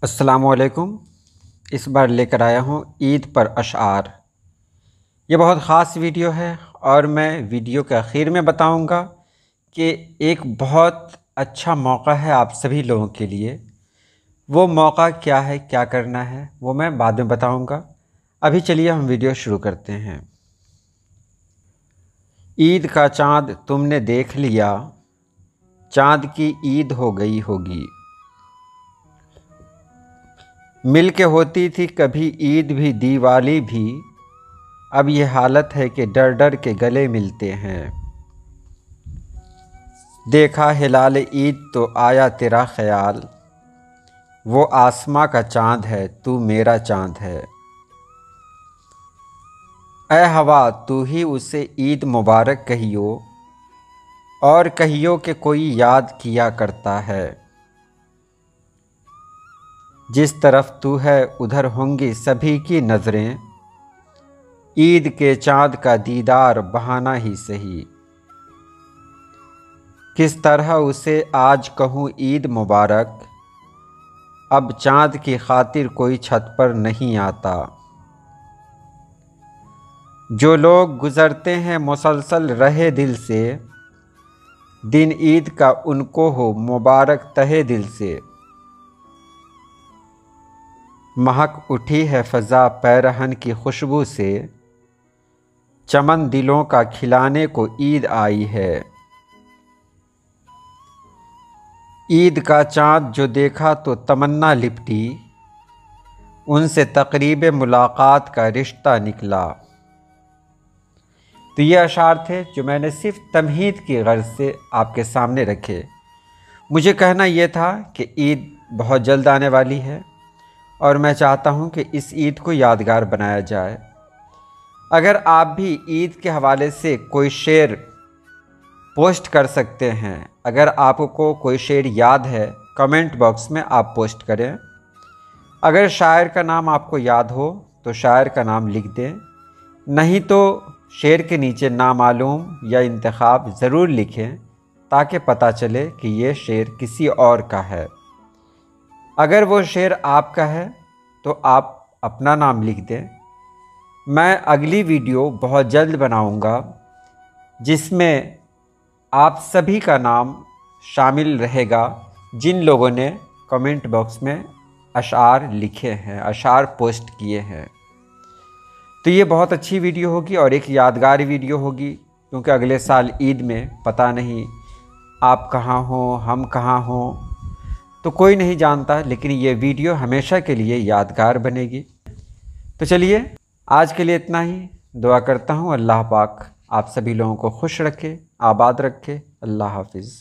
अस्सलामुअलैकुम। इस बार लेकर आया हूँ ईद पर अशआर। ये बहुत ख़ास वीडियो है और मैं वीडियो के आखिर में बताऊँगा कि एक बहुत अच्छा मौका है आप सभी लोगों के लिए। वो मौका क्या है, क्या करना है, वो मैं बाद में बताऊँगा। अभी चलिए हम वीडियो शुरू करते हैं। ईद का चाँद तुमने देख लिया, चाँद की ईद हो गई होगी। मिल के होती थी कभी ईद भी दिवाली भी, अब ये हालत है कि डर डर के गले मिलते हैं। देखा हिलाल ईद तो आया तेरा ख्याल, वो आसमां का चाँद है तू मेरा चाँद है। ऐ हवा तू ही उसे ईद मुबारक कहियो, और कहियो कि कोई याद किया करता है। जिस तरफ तू है उधर होंगी सभी की नज़रें, ईद के चाँद का दीदार बहाना ही सही। किस तरह उसे आज कहूँ ईद मुबारक, अब चाँद की खातिर कोई छत पर नहीं आता। जो लोग गुज़रते हैं मुसलसल रहे दिल से, दिन ईद का उनको हो मुबारक तहे दिल से। महक उठी है फ़ज़ा पैरहन की खुशबू से, चमन दिलों का खिलाने को ईद आई है। ईद का चाँद जो देखा तो तमन्ना लिपटी, उनसे तक़रीब मुलाकात का रिश्ता निकला। तो ये अशार थे जो मैंने सिर्फ तमहीद की गर्ज से आपके सामने रखे। मुझे कहना ये था कि ईद बहुत जल्द आने वाली है और मैं चाहता हूँ कि इस ईद को यादगार बनाया जाए। अगर आप भी ईद के हवाले से कोई शेर पोस्ट कर सकते हैं, अगर आपको कोई शेर याद है कमेंट बॉक्स में आप पोस्ट करें। अगर शायर का नाम आपको याद हो तो शायर का नाम लिख दें, नहीं तो शेर के नीचे नामालूम या इंतखाब ज़रूर लिखें ताकि पता चले कि ये शेर किसी और का है। अगर वो शेर आपका है तो आप अपना नाम लिख दें। मैं अगली वीडियो बहुत जल्द बनाऊंगा जिसमें आप सभी का नाम शामिल रहेगा जिन लोगों ने कमेंट बॉक्स में अशार लिखे हैं, अशार पोस्ट किए हैं। तो ये बहुत अच्छी वीडियो होगी और एक यादगार वीडियो होगी, क्योंकि अगले साल ईद में पता नहीं आप कहाँ हो, हम कहाँ हो, तो कोई नहीं जानता, लेकिन ये वीडियो हमेशा के लिए यादगार बनेगी। तो चलिए आज के लिए इतना ही। दुआ करता हूँ अल्लाह पाक आप सभी लोगों को खुश रखे, आबाद रखे। अल्लाह हाफिज़।